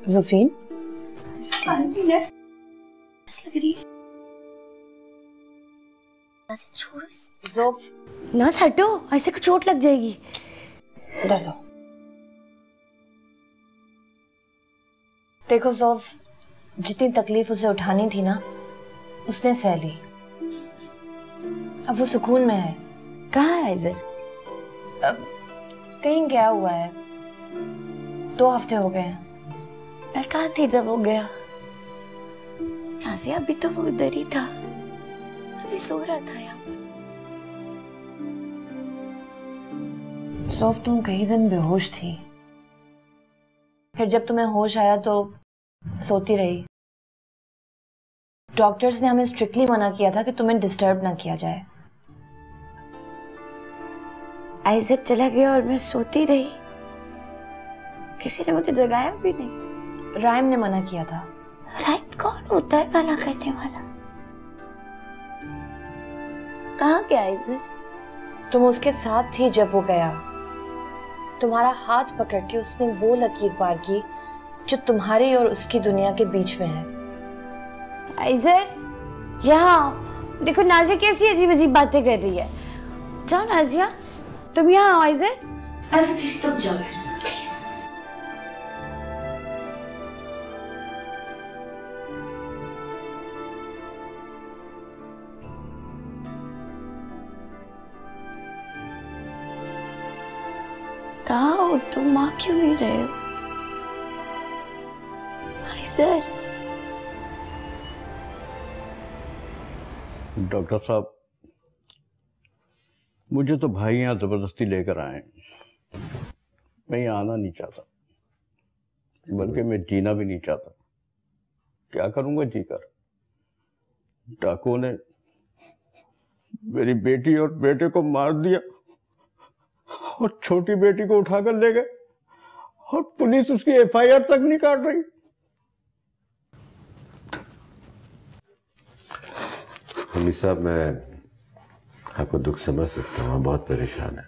ज़ुफीन, पानी पी ले। लग रही है। छोड़ो ज़ुफ, ना हटो, ऐसे को चोट लग जाएगी। उधर दो। देखो ज़ुफ, जितनी तकलीफ उसे उठानी थी ना, उसने सह ली। अब वो सुकून में है। कहाँ है आइज़र? अब कहीं गया हुआ है। 2 हफ्ते हो गए हैं। मैं कहाँ थी जब वो गया? यहाँ से अभी तो वो उधर ही था, अभी सो रहा था यहाँ पर। ज़ुफ, तुम कई दिन बेहोश थी, फिर जब तुम्हें होश आया तो सोती रही। डॉक्टर्स ने हमें स्ट्रिक्टली मना किया था कि तुम्हें डिस्टर्ब ना किया जाए। आइज़र चला गया और मैं सोती रही, किसी ने मुझे जगाया भी नहीं। राइम ने मना किया था। राइम कौन होता है मना करने वाला? कहाँ गया आइज़र? तुम उसके साथ थी जब वो गया। तुम्हारा हाथ पकड़ के उसने वो लकीर पार की जो तुम्हारी और उसकी दुनिया के बीच में है। आइज़र, यहाँ देखो नाजिया कैसी अजीब अजीब बातें कर रही है। जाओ नाजिया, तुम यहाँ आओ। आइज़र, आइज़र प्लीज तुम जाओ प्लीज। कहाँ हो तुम? माँ क्यों नहीं रहे हो? आइज़र। डॉक्टर साहब, मुझे तो भाई यहाँ जबरदस्ती लेकर आए। मैं यहाँ आना नहीं चाहता, बल्कि मैं जीना भी नहीं चाहता। क्या करूंगा जीकर? डाकुओं ने मेरी बेटी और बेटे को मार दिया और छोटी बेटी को उठाकर ले गए और पुलिस उसकी एफआईआर तक नहीं काट रही। अमी साहब, मैं आपको दुख समझ सकता हूँ, बहुत परेशान है,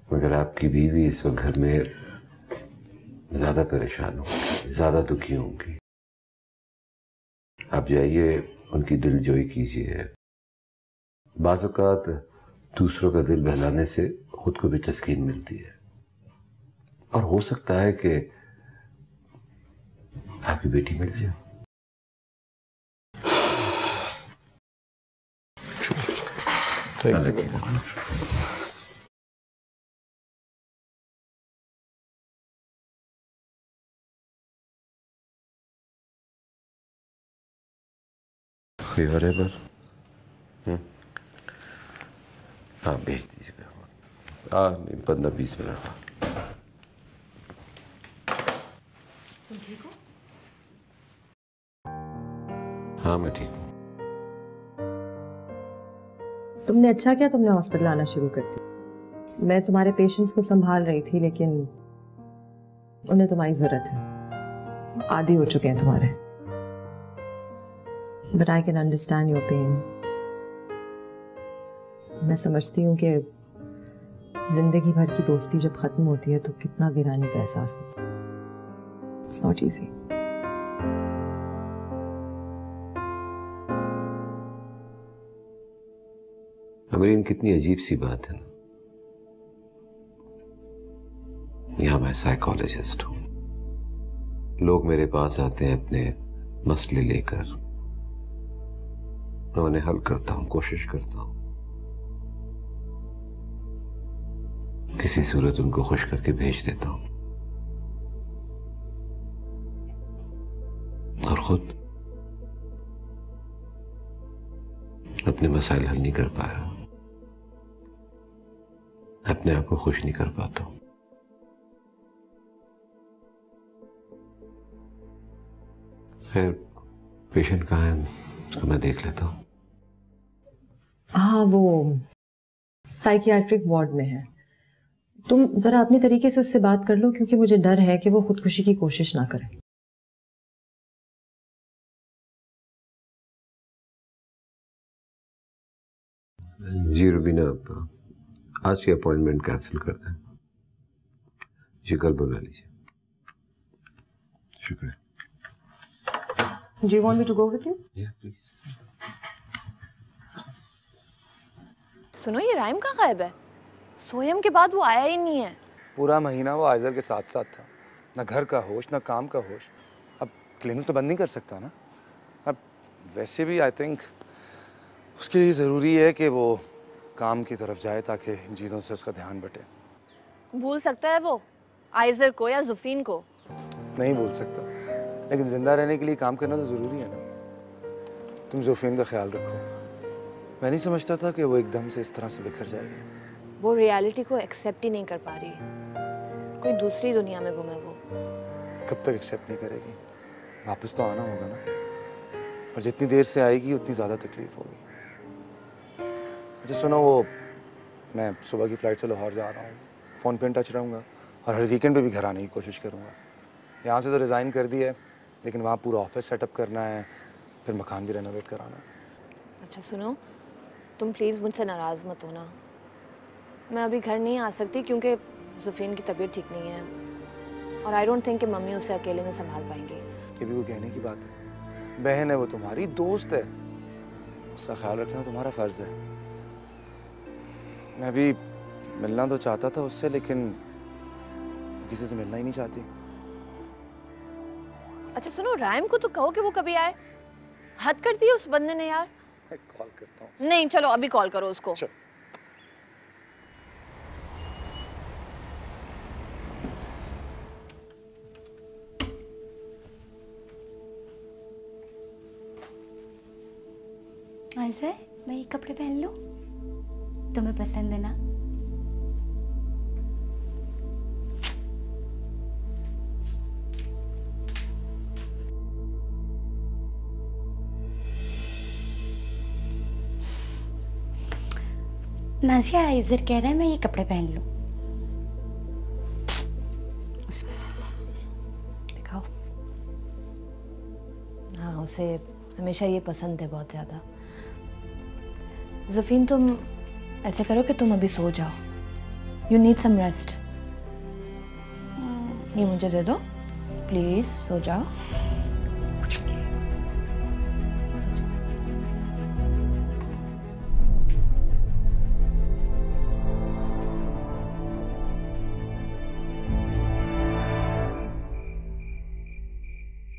मगर आपकी बीवी इस वक्त घर में ज्यादा परेशान होगी, ज्यादा दुखी होंगी। आप जाइए, उनकी दिलजोई कीजिए। बाज़ औक़ात दूसरों का दिल बहलाने से खुद को भी तस्कीन मिलती है, और हो सकता है कि आपकी बेटी मिल जाए। फेवरेबल, हाँ भेज दीजिएगा। हाँ, 15-20 मिनट। तुम ठीक हो? हाँ मैं ठीक हूँ। तुमने अच्छा किया तुमने हॉस्पिटल आना शुरू कर दिया। मैं तुम्हारे पेशेंट्स को संभाल रही थी, लेकिन उन्हें तुम्हारी जरूरत है। आदी हो चुके हैं तुम्हारे। But I can understand your pain. मैं समझती हूँ कि जिंदगी भर की दोस्ती जब खत्म होती है तो कितना वीरानी का एहसास होता है। It's not easy. अमरीन, कितनी अजीब सी बात है ना। यहाँ मैं साइकोलॉजिस्ट हूँ, लोग मेरे पास आते हैं अपने मसले लेकर, मैं उन्हें हल करता हूँ, कोशिश करता हूँ, किसी सूरत उनको खुश करके भेज देता हूँ, और खुद अपने मसाइल हल नहीं कर पाया, अपने आप को खुश नहीं कर पाता हूँ। खैर, पेशेंट कहाँ है, उसको मैं देख लेता हूँ। हाँ, वो साइकियाट्रिक वार्ड में है। तुम जरा अपने तरीके से उससे बात कर लो, क्योंकि मुझे डर है कि वो खुदकुशी की कोशिश ना करे। जी रुबीना, आज की अपॉइंटमेंट कैंसिल कर दें। जी कल बुला लीजिए। शुक्रिया। Do you want me to go with you? Yeah, please. सुनो, ये राइम कहाँ गायब है? सोयम के बाद वो आया ही नहीं है। पूरा महीना वो आइजर के साथ साथ था, ना घर का होश ना काम का होश। अब क्लिनिक तो बंद नहीं कर सकता ना। अब वैसे भी आई थिंक उसके लिए ज़रूरी है कि वो काम की तरफ जाए ताकि इन चीज़ों से उसका ध्यान बटे। भूल सकता है वो आइजर को या जुफीन को? नहीं भूल सकता, लेकिन जिंदा रहने के लिए काम करना तो ज़रूरी है ना। तुम जुफीन का ख्याल रखो। मैं नहीं समझता था कि वो एकदम से इस तरह से बिखर जाएगी। वो रियलिटी को एक्सेप्ट ही नहीं कर पा रही, कोई दूसरी दुनिया में गुम है वो। कब तक एक्सेप्ट नहीं करेगी? वापस तो आना होगा ना, और जितनी देर से आएगी उतनी ज़्यादा तकलीफ होगी। अच्छा सुनो, वो मैं सुबह की फ़्लाइट से लाहौर जा रहा हूँ, फ़ोन पे टच रहूँगा और हर वीकेंड पे भी घर आने की कोशिश करूँगा। यहाँ से तो रिज़ाइन कर दिया है, लेकिन वहाँ पूरा ऑफिस सेटअप करना है, फिर मकान भी रेनोवेट कराना है। अच्छा सुनो, तुम प्लीज़ मुझसे नाराज़ मत होना। मैं अभी घर नहीं आ सकती क्योंकि जुफीन की तबीयत ठीक नहीं है, और आई डोंट थिंक कि मम्मी उसे अकेले में संभाल पाएंगी। ये भी वो कहने की बात है? बहन है वो, तुम्हारी दोस्त है, उसका ख्याल रखना तुम्हारा फ़र्ज़ है। मैं भी मिलना तो चाहता था उससे, लेकिन किसी से मिलना ही नहीं चाहती। अच्छा सुनो, राइम को तो कहो कि वो कभी आए। हद कर दी उस बंदे ने यार। मैं कॉल करता हूँ। नहीं चलो अभी कॉल करो उसको। चलो। आइज़र, मैं ये कपड़े पहन लूं? तुम्हें पसंद है ना? नाजिया, आइज़र कह रहा है मैं ये कपड़े पहन लूं। उसे पसंद है, दिखाओ। हाँ, उसे हमेशा ये पसंद है बहुत ज़्यादा। जुफीन, तुम ऐसे करो कि तुम अभी सो जाओ। You need some rest. ये मुझे दे दो प्लीज, सो जाओ।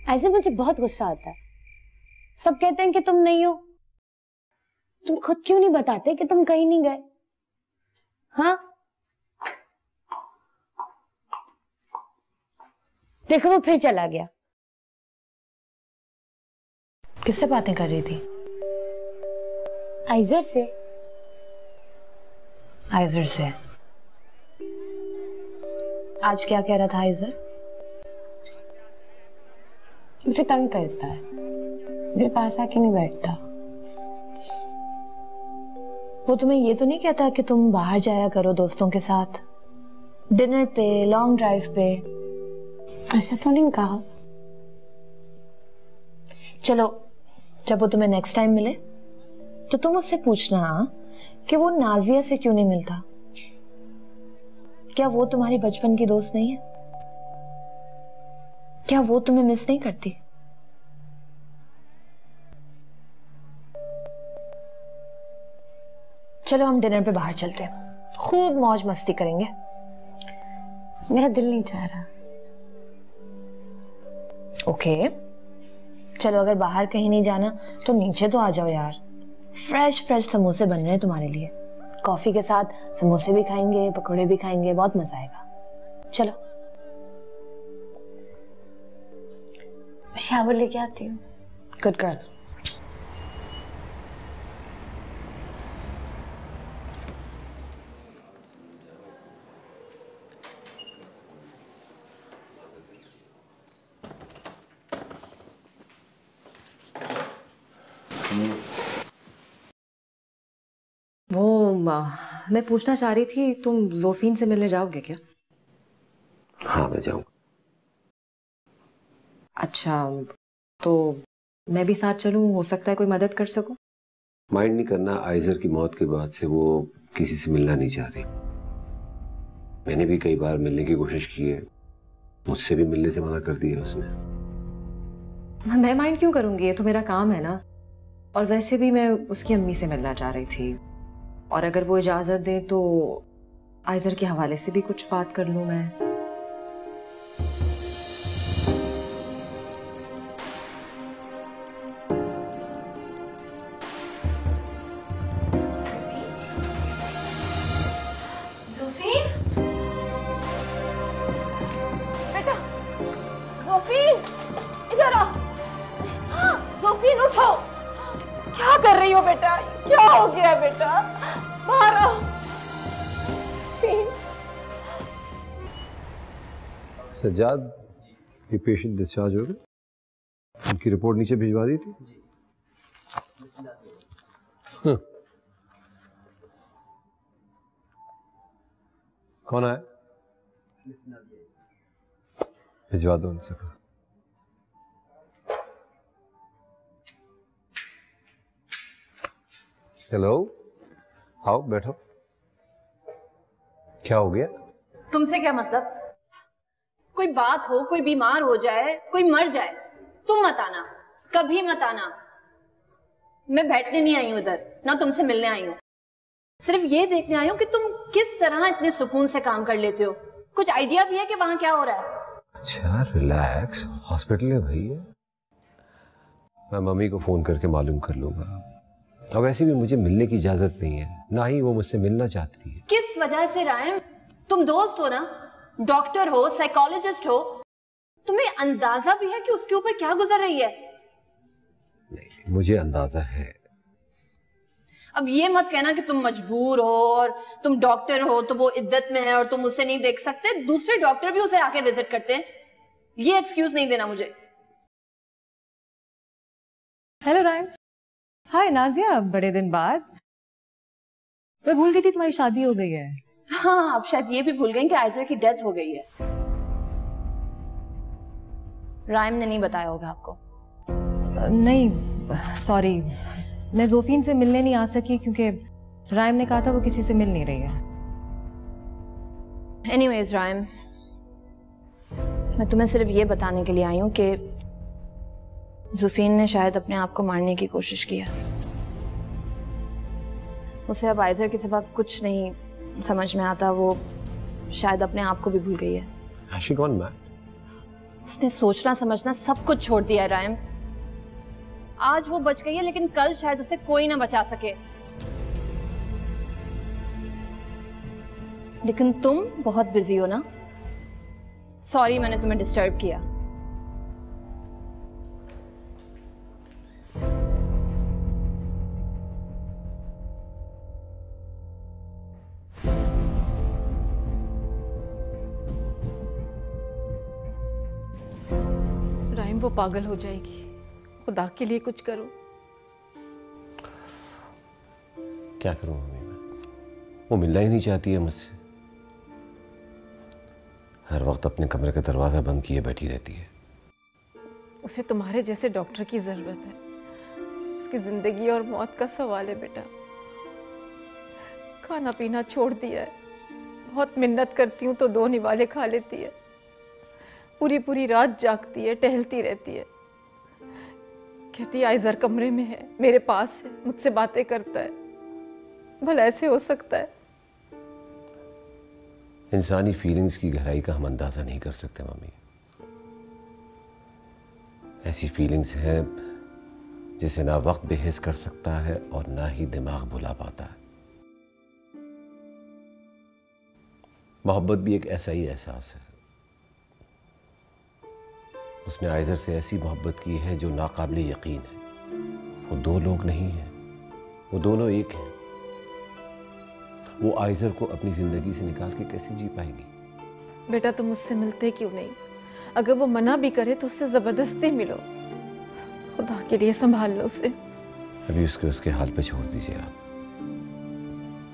ऐसे मुझे बहुत गुस्सा आता है। सब कहते हैं कि तुम नहीं हो, तुम खुद क्यों नहीं बताते कि तुम कहीं नहीं गए? हाँ, देखो वो फिर चला गया। किससे बातें कर रही थी? आइजर से। आइजर से? आज क्या कह रहा था आइजर? मुझे तंग करता है, मेरे पास आके नहीं बैठता। वो तुम्हें ये तो नहीं कहता कि तुम बाहर जाया करो दोस्तों के साथ, डिनर पे, लॉन्ग ड्राइव पे? ऐसा तो नहीं कहा। चलो, जब वो तुम्हें नेक्स्ट टाइम मिले तो तुम उससे पूछना कि वो नाजिया से क्यों नहीं मिलता। क्या वो तुम्हारी बचपन की दोस्त नहीं है? क्या वो तुम्हें मिस नहीं करती? चलो हम डिनर पे बाहर चलते हैं, खूब मौज मस्ती करेंगे। मेरा दिल नहीं चाह रहा। ओके, चलो अगर बाहर कहीं नहीं जाना तो नीचे तो आ जाओ यार। फ्रेश फ्रेश समोसे बन रहे हैं तुम्हारे लिए। कॉफी के साथ समोसे भी खाएंगे, पकौड़े भी खाएंगे, बहुत मजा आएगा। चलो। मैं शावर लेके आती हूँ। Good girl. मैं पूछना चाह रही थी, तुम जोफीन से मिलने जाओगे क्या? हाँ, मैं जाऊंगा। अच्छा, तो मैं भी साथ चलूं? हो सकता है कोई मदद कर सकूं। माइंड नहीं करना, आइजर की मौत के बाद से वो किसी से मिलना नहीं चाह रही। मैंने भी कई बार मिलने की कोशिश की है, मुझसे भी मिलने से मना कर दिया उसने। मैं माइंड क्यों करूंगी, ये तो मेरा काम है ना। और वैसे भी मैं उसकी अम्मी से मिलना चाह रही थी, और अगर वो इजाजत दे तो आइजर के हवाले से भी कुछ बात कर लूं मैं। क्या कर रही हो बेटा? क्या हो गया बेटा? बाहर आओ। सज्जाद, ये पेशेंट डिस्चार्ज हो गए? उनकी रिपोर्ट नीचे भिजवा दी थी? कौन आया? भिजवा दो उनसे। हेलो, आओ बैठो। क्या हो गया? तुमसे क्या मतलब? कोई बात हो, कोई बीमार हो जाए, कोई मर जाए, तुम मत आना, कभी मत आना। मैं बैठने नहीं आई हूं इधर, ना तुमसे मिलने आई हूं। सिर्फ ये देखने आई हूं कि तुम किस तरह इतने सुकून से काम कर लेते हो। कुछ आइडिया भी है कि वहां क्या हो रहा है? अच्छा, रिलैक्स, हॉस्पिटल है भैया। मैं मम्मी को फोन करके मालूम कर लूंगा। और वैसे भी मुझे मिलने की इजाजत नहीं है, ना ही वो मुझसे मिलना चाहती है। किस वजह से रायम? तुम दोस्त हो ना, डॉक्टर हो, साइकोलॉजिस्ट हो, तुम्हें अंदाजा भी है कि उसके ऊपर क्या गुजर रही है? नहीं, मुझे अंदाजा है। अब ये मत कहना कि तुम मजबूर हो और तुम डॉक्टर हो तो वो इद्दत में है और तुम उसे नहीं देख सकते। दूसरे डॉक्टर भी उसे आके विजिट करते हैं। ये एक्सक्यूज नहीं देना मुझे। हेलो रायम। हाय नाजिया, बड़े दिन बाद। मैं भूल गई थी तुम्हारी शादी हो गई है। हाँ, अब शायद ये भी भूल गई कि आइजर की डेथ हो गई है। रायम ने नहीं बताया होगा आपको? नहीं, सॉरी, मैं जोफीन से मिलने नहीं आ सकी क्योंकि रायम ने कहा था वो किसी से मिल नहीं रही है। एनीवेज रायम, मैं तुम्हें सिर्फ ये बताने के लिए आई हूं कि जुफीन ने शायद अपने आप को मारने की कोशिश की है। उसे अब आइजर के सिवा कुछ नहीं समझ में आता। वो शायद अपने आप को भी भूल गई है। Has she gone mad? उसने सोचना समझना सब कुछ छोड़ दिया है रायम। आज वो बच गई है लेकिन कल शायद उसे कोई ना बचा सके। लेकिन तुम बहुत बिजी हो ना। सॉरी मैंने तुम्हें डिस्टर्ब किया। राइम, वो पागल हो जाएगी। खुदा के लिए कुछ करो। क्या करूं मम्मी मैं? वो मिलना ही नहीं चाहती है मुझसे। हर वक्त अपने कमरे का दरवाजा बंद किए बैठी रहती है। उसे तुम्हारे जैसे डॉक्टर की जरूरत है। उसकी जिंदगी और मौत का सवाल है बेटा। खाना पीना छोड़ दिया है। बहुत मिन्नत करती हूँ तो 2 निवाले खा लेती है। पूरी पूरी रात जागती है, टहलती रहती है। कहती है आइजर कमरे में है, मेरे पास है, मुझसे बातें करता है। भला ऐसे हो सकता है? इंसानी फीलिंग्स की गहराई का हम अंदाजा नहीं कर सकते मम्मी। ऐसी फीलिंग्स हैं जिसे ना वक्त बेहिस कर सकता है और ना ही दिमाग भुला पाता है। मोहब्बत भी एक ऐसा ही एहसास है। उसने आइजर से ऐसी मोहब्बत की है जो नाकाबिले यकीन है। वो 2 लोग नहीं हैं, वो दोनों एक हैं। वो आइजर को अपनी जिंदगी से निकाल के कैसे जी पाएगी? बेटा तुम मुझसे मिलते क्यों नहीं? अगर वो मना भी करे तो उससे जबरदस्ती मिलो। खुदा के लिए संभाल लो उसे। अभी उसके हाल पे छोड़ दीजिए आप।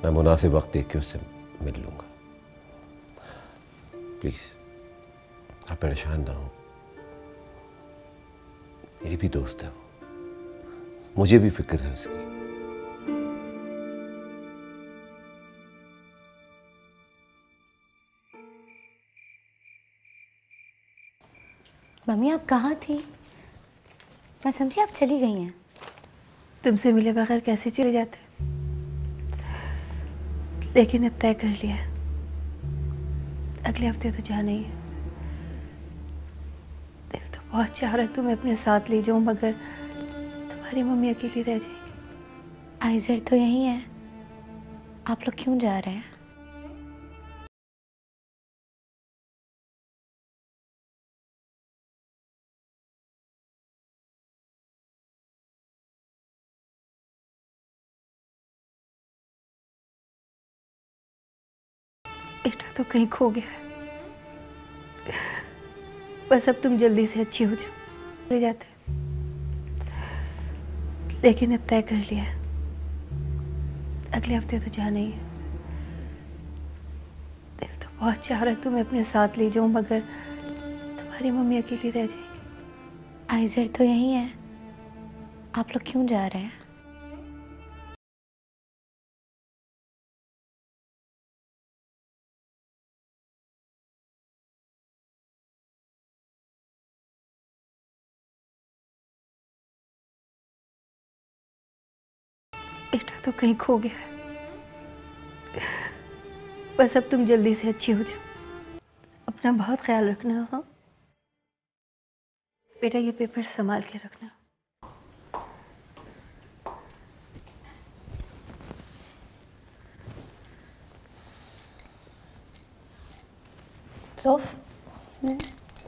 मैं मुनासिब वक्त देख के उससे मिल लूंगा। प्लीज आप परेशान ना हो। मेरी भी दोस्त है वो, मुझे भी फिक्र है उसकी। मम्मी आप कहाँ थी? मैं समझी आप चली गई हैं। तुमसे मिले बगैर कैसे चले जाते, लेकिन अब तय कर लिया, अगले हफ्ते तो जाना ही है। दिल तो बहुत चाह रहा तुम्हें अपने साथ ले जाऊं, मगर तुम्हारी मम्मी अकेली रह जाएगी। आइजर तो यही है, आप लोग क्यों जा रहे हैं? बेटा तो कहीं खो गया है, बस अब तुम जल्दी से अच्छी हो जाओ। ले जाते, लेकिन अब तय कर लिया, अगले हफ्ते तो जाना ही है। दिल तो बहुत चाह रहा तुम्हें अपने साथ ले जाऊं, मगर तुम्हारी मम्मी अकेली रह जाएगी। आइजर तो यही है, आप लोग क्यों जा रहे हैं? बेटा तो कहीं खो गया है, बस अब तुम जल्दी से अच्छी हो जाओ। अपना बहुत ख्याल रखना। हाँ बेटा, ये पेपर संभाल के रखना। सोफ, मैं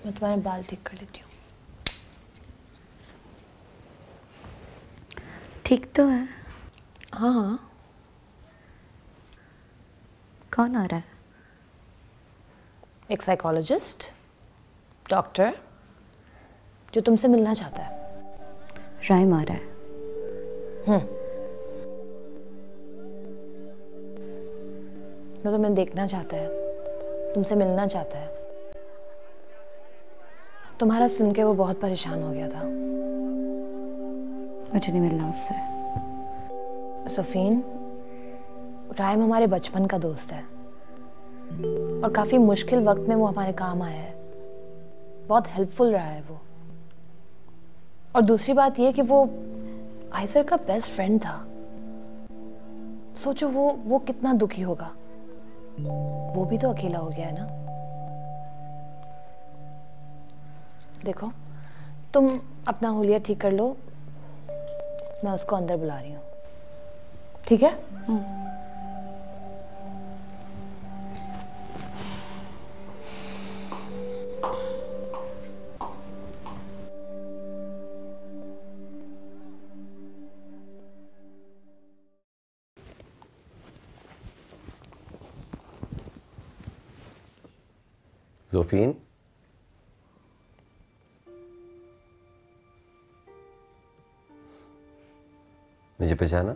तुम्हारे बाल ठीक कर लेती हूँ। ठीक तो है? हाँ हाँ। कौन आ रहा है? एक साइकोलॉजिस्ट, डॉक्टर, जो तुमसे मिलना चाहता है। राइम आ रहा है। जो तुम्हें देखना चाहता है, तुमसे मिलना चाहता है। तुम्हारा सुन के वो बहुत परेशान हो गया था। मुझे नहीं मिलना उससे। सुफीन, राइम हमारे बचपन का दोस्त है और काफी मुश्किल वक्त में वो हमारे काम आया है। बहुत हेल्पफुल रहा है वो। और दूसरी बात ये कि वो आइजर का बेस्ट फ्रेंड था। सोचो वो कितना दुखी होगा। वो भी तो अकेला हो गया है ना। देखो, तुम अपना हुलिया ठीक कर लो, मैं उसको अंदर बुला रही हूँ, ठीक है? जोफीन, मुझे पहचाना?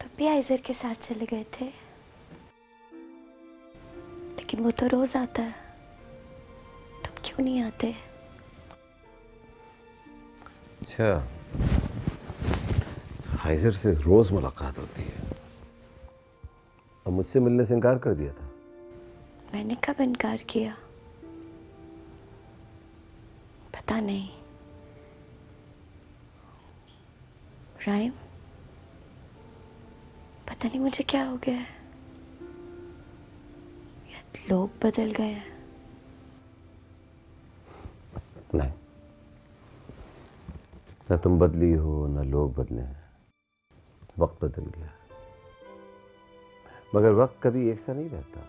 तुम भी आइजर के साथ चले गए थे, लेकिन वो तो रोज आता है, तुम क्यों नहीं आते? अच्छा, आइजर से रोज मुलाकात होती है और मुझसे मिलने से इनकार कर दिया था। मैंने कब इनकार किया? पता नहीं। राइम, पता नहीं मुझे क्या हो गया है, या लोग बदल गए हैं। नहीं, ना तुम बदली हो ना लोग बदले हैं। वक्त बदल गया, मगर वक्त कभी एक सा नहीं रहता।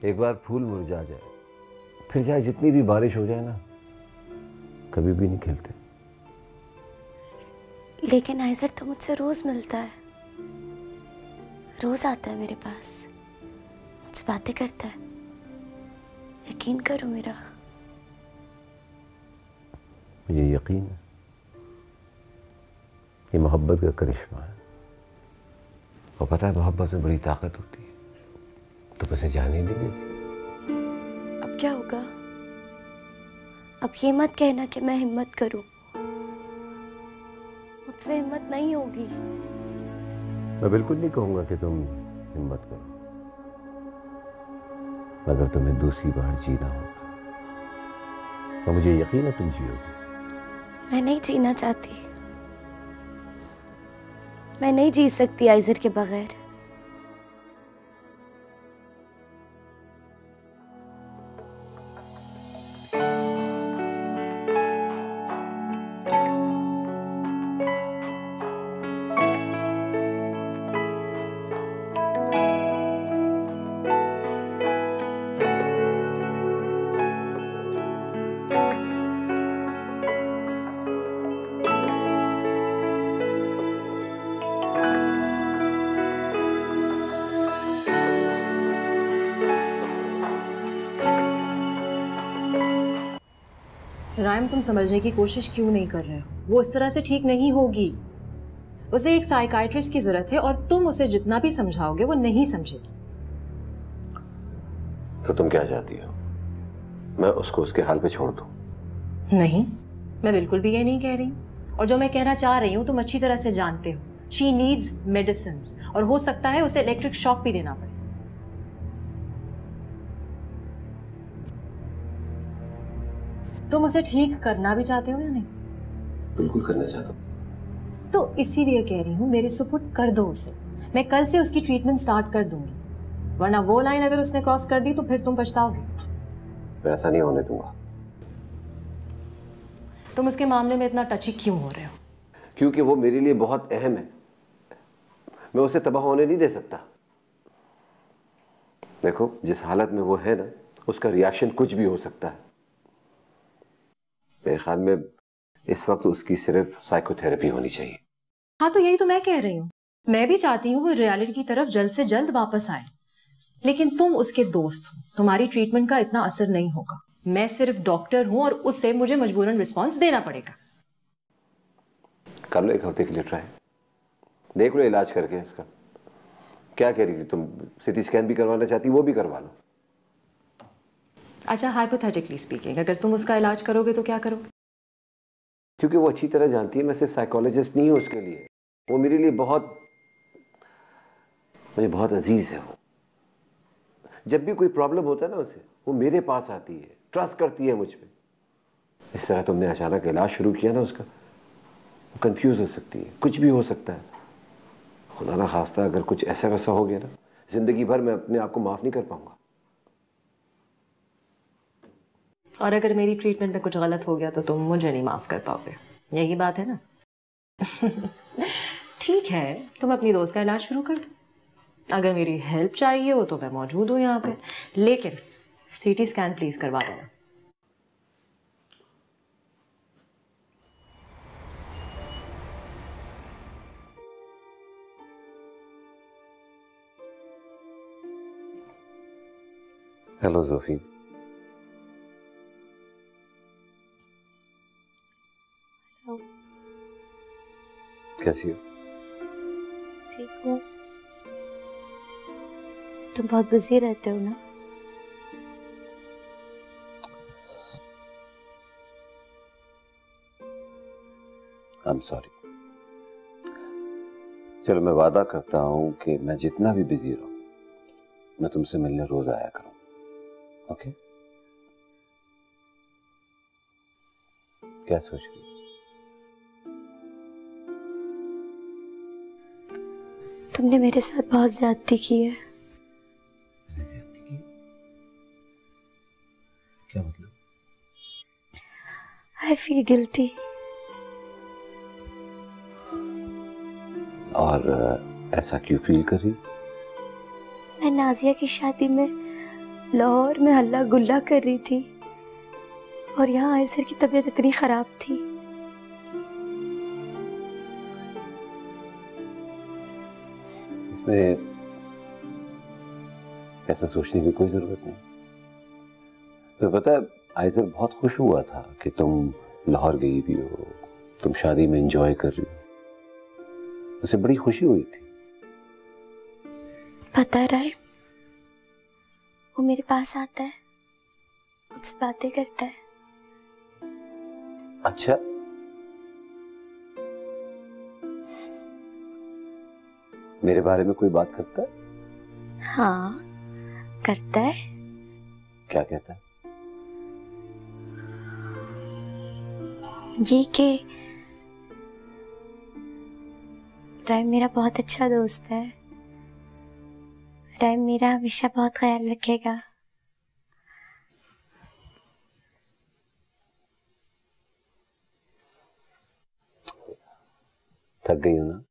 एक बार फूल मुरझा जाए, फिर चाहे जितनी भी बारिश हो जाए ना, कभी भी नहीं खिलते। लेकिन आइजर तो मुझसे रोज मिलता है, रोज आता है मेरे पास, मुझसे बातें करता है। यकीन करो मेरा। मुझे यकीन है, ये मोहब्बत का करिश्मा है। और पता है, मोहब्बत में बड़ी ताकत होती है। तो उसे जाने देंगे। अब क्या होगा? अब ये मत कहना कि मैं हिम्मत करूं, मुझसे हिम्मत नहीं होगी। मैं बिल्कुल नहीं कहूंगा कि तुम हिम्मत करो, अगर तुम्हें दूसरी बार जीना होगा तो मुझे यकीन है तुम जियोगी। मैं नहीं जीना चाहती, मैं नहीं जी सकती आइजर के बगैर। रायम, तुम समझने की कोशिश क्यों नहीं कर रहे हो? वो इस तरह से ठीक नहीं होगी। उसे एक साइकाइट्रिस्ट की जरूरत है और तुम उसे जितना भी समझाओगे वो नहीं समझेगी। तो तुम क्या चाहती हो, मैं उसको उसके हाल पे छोड़ दूं? नहीं, मैं बिल्कुल भी ये नहीं कह रही। और जो मैं कहना चाह रही हूँ तुम अच्छी तरह से जानते हो, शी नीड्स मेडिसिन्स, और हो सकता है उसे इलेक्ट्रिक शॉक भी देना पड़े। तुम उसे ठीक करना भी चाहते हो या नहीं? बिल्कुल करना चाहता हूँ। तो इसीलिए कह रही हूँ मेरे सुपुर्द कर दो उसे। मैं कल से उसकी ट्रीटमेंट स्टार्ट कर दूंगी, वरना वो लाइन अगर उसने क्रॉस कर दी तो फिर तुम पछताओगे। मैं ऐसा नहीं होने दूंगा। तुम उसके मामले में इतना टची क्यों हो रहे हो? क्योंकि वो मेरे लिए बहुत अहम है, मैं उसे तबाह होने नहीं दे सकता। देखो जिस हालत में वो है ना, उसका रिएक्शन कुछ भी हो सकता है। मेरे ख्याल में इस वक्त उसकी सिर्फ साइकोथेरेपी होनी चाहिए। हाँ, तो यही तो मैं कह रही हूँ। मैं भी चाहती हूँ वो रियलिटी की तरफ जल्द से जल्द वापस आए, लेकिन तुम उसके दोस्त हो, तुम्हारी ट्रीटमेंट का इतना असर नहीं होगा। मैं सिर्फ डॉक्टर हूं और उससे मुझे मजबूरन रिस्पॉन्स देना पड़ेगा। कर लो 1 हफ्ते के लिए ट्राई, देख लो इलाज करके इसका। क्या कह रही थी तुम, सिटी स्कैन भी करवाना चाहती, वो भी करवा लो। अच्छा, हाइपोथेटिकली स्पीकिंग, अगर तुम उसका इलाज करोगे तो क्या करोगे? क्योंकि वो अच्छी तरह जानती है मैं सिर्फ साइकोलॉजिस्ट नहीं हूं उसके लिए, वो मेरे लिए मुझे बहुत अजीज है। वो जब भी कोई प्रॉब्लम होता है ना उसे, वो मेरे पास आती है, ट्रस्ट करती है मुझ पे। इस तरह तुमने अचानक इलाज शुरू किया ना उसका, वो कंफ्यूज हो सकती है, कुछ भी हो सकता है। खुदा ना खास्ता अगर कुछ ऐसा वैसा हो गया ना, जिंदगी भर मैं अपने आप को माफ नहीं कर पाऊंगा। और अगर मेरी ट्रीटमेंट में कुछ गलत हो गया तो तुम मुझे नहीं माफ कर पाओगे, यही बात है ना? ठीक है, तुम अपनी दोस्त का इलाज शुरू कर दो। अगर मेरी हेल्प चाहिए हो तो मैं मौजूद हूं यहाँ पे, लेकिन सीटी स्कैन प्लीज करवा देना। हेलो जोफी, कैसी हो? ठीक हूँ। तुम बहुत बिजी रहते हो ना? I am sorry. चलो मैं वादा करता हूं कि मैं जितना भी बिजी रहूं, मैं तुमसे मिलने रोज आया करूं। ओके? क्या सोच रही हो? तुमने मेरे साथ बहुत ज्यादती की है। ज्यादती की? क्या मतलब? I feel guilty. और ऐसा क्यों फील कर रही? मैं नाजिया की शादी में लाहौर में हल्ला गुल्ला कर रही थी और यहाँ आयसर की तबीयत इतनी खराब थी। इसमें ऐसा सोचने की कोई जरूरत नहीं। तो पता है आयसर बहुत खुश हुआ था कि तुम लाहौर गई भी हो, तुम शादी में एंजॉय कर रही हो, उसे बड़ी खुशी हुई थी। पता है राय, वो मेरे पास आता है, मुझसे बातें करता है। अच्छा, मेरे बारे में कोई बात करता है? हाँ करता है। क्या कहता है? ये कि राइम मेरा बहुत अच्छा दोस्त है। राइम मेरा हमेशा बहुत ख्याल रखेगा। थक गई हो ना?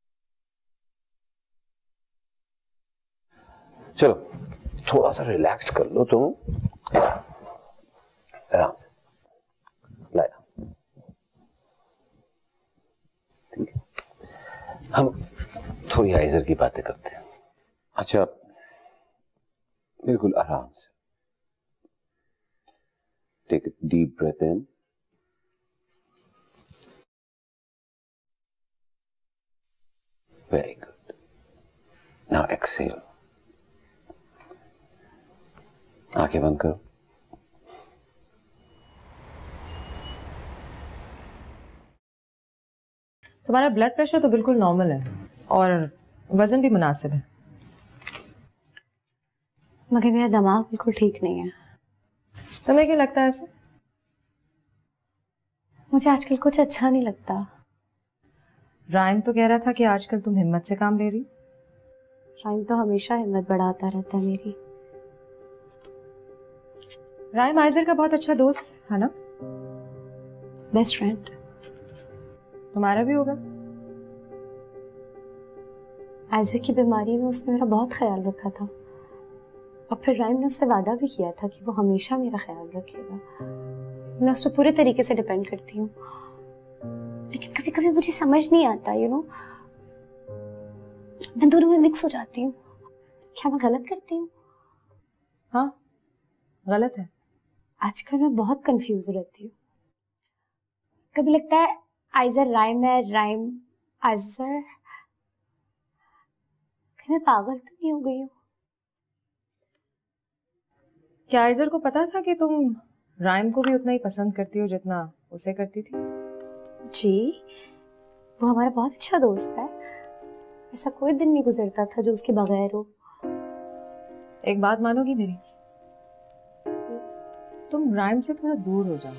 चलो थोड़ा सा रिलैक्स कर लो तुम, आराम से लाया। ठीक है, हम थोड़ी आइजर की बातें करते हैं। अच्छा, बिल्कुल आराम से। Take a deep breath in, very good. Now exhale. आंखें बंद करो। तुम्हारा ब्लड प्रेशर तो बिल्कुल नॉर्मल है और वजन भी मुनासिब है, मगर मेरा दिमाग बिल्कुल ठीक नहीं है। तुम्हें क्या लगता है ऐसे? मुझे आजकल कुछ अच्छा नहीं लगता। राइम तो कह रहा था कि आजकल तुम हिम्मत से काम ले रही। राइम तो हमेशा हिम्मत बढ़ाता रहता है मेरी। राइम आइजर का बहुत अच्छा दोस्त है ना? Best friend. तुम्हारा भी होगा। आइजर की बीमारी में उसने मेरा बहुत ख्याल रखा था और फिर राइम ने उससे वादा भी किया था कि वो हमेशा मेरा ख्याल रखेगा। मैं उस पर पूरे तरीके से डिपेंड करती हूँ, लेकिन कभी कभी मुझे समझ नहीं आता, यू नो, मैं दोनों में मिक्स हो जाती हूँ। क्या मैं गलत करती हूँ? हाँ गलत है। आजकल मैं बहुत कंफ्यूज रहती हूँ। कभी लगता है आइजर राइम है, राइम आइजर। मैं पागल तो नहीं हो गई हूँ? क्या आइजर को पता था कि तुम राइम को भी उतना ही पसंद करती हो जितना उसे करती थी? जी, वो हमारा बहुत अच्छा दोस्त है। ऐसा कोई दिन नहीं गुजरता था जो उसके बगैर हो। एक बात मानोगी मेरी? तुम राइम से थोड़ा दूर हो जाओ।